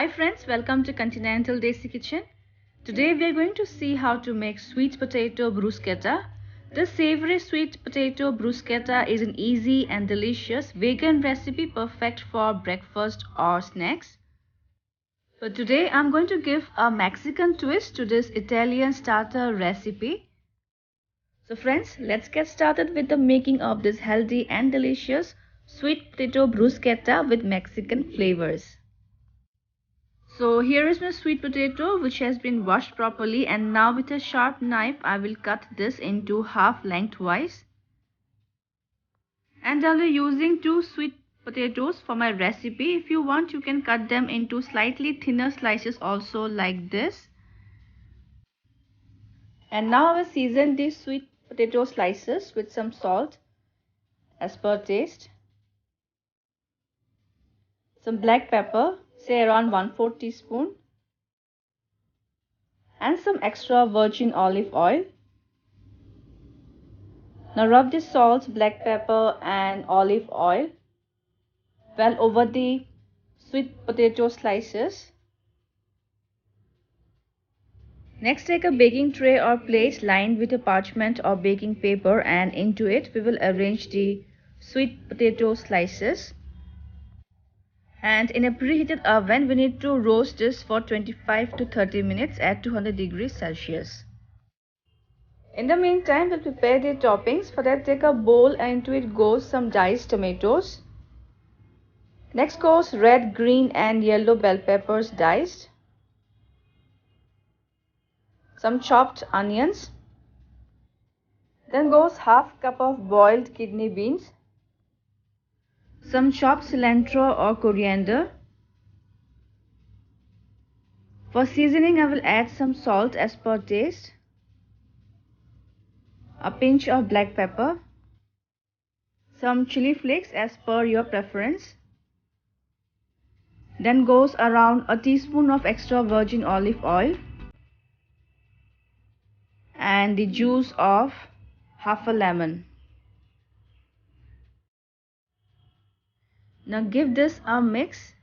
Hi friends, welcome to Continental Desi Kitchen. Today we are going to see how to make sweet potato bruschetta. This savory sweet potato bruschetta is an easy and delicious vegan recipe perfect for breakfast or snacks. But today I'm going to give a Mexican twist to this Italian starter recipe. So friends, let's get started with the making of this healthy and delicious sweet potato bruschetta with Mexican flavors. So here is my sweet potato which has been washed properly, and now with a sharp knife I will cut this into half lengthwise. And I'll be using 2 sweet potatoes for my recipe. If you want, you can cut them into slightly thinner slices also, like this. And now I will season these sweet potato slices with some salt as per taste, some black pepper, say around 1/4 teaspoon, and some extra virgin olive oil. Now rub the salt, black pepper and olive oil well over the sweet potato slices. Next, take a baking tray or plate lined with a parchment or baking paper, and into it we will arrange the sweet potato slices. And in a preheated oven we need to roast this for 25 to 30 minutes at 200 degrees Celsius. In the meantime, we'll prepare the toppings. For that, take a bowl and into it goes some diced tomatoes. Next goes red, green and yellow bell peppers diced. Some chopped onions. Then goes half cup of boiled kidney beans. Some chopped cilantro or coriander. For seasoning, I will add some salt as per taste, a pinch of black pepper, some chili flakes as per your preference. Then goes around a teaspoon of extra virgin olive oil and the juice of half a lemon. Now give this a mix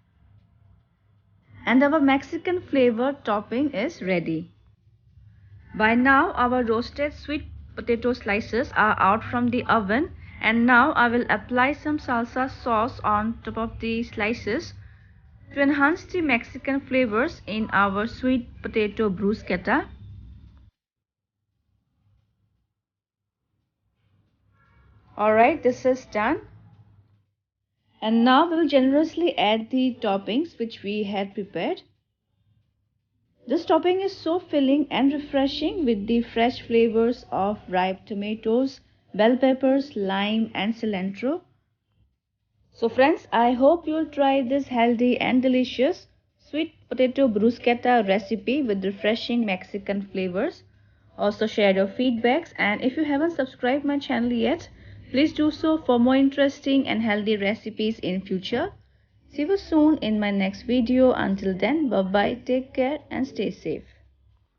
and our Mexican flavor topping is ready. By now our roasted sweet potato slices are out from the oven, and now I will apply some salsa sauce on top of the slices to enhance the Mexican flavors in our sweet potato bruschetta. Alright, this is done. And now we will generously add the toppings which we had prepared. This topping is so filling and refreshing with the fresh flavors of ripe tomatoes, bell peppers, lime and cilantro. So friends, I hope you'll try this healthy and delicious sweet potato bruschetta recipe with refreshing Mexican flavors. Also share your feedbacks, and if you haven't subscribed my channel yet, please do so for more interesting and healthy recipes in future. See you soon in my next video. Until then, bye bye, take care and stay safe.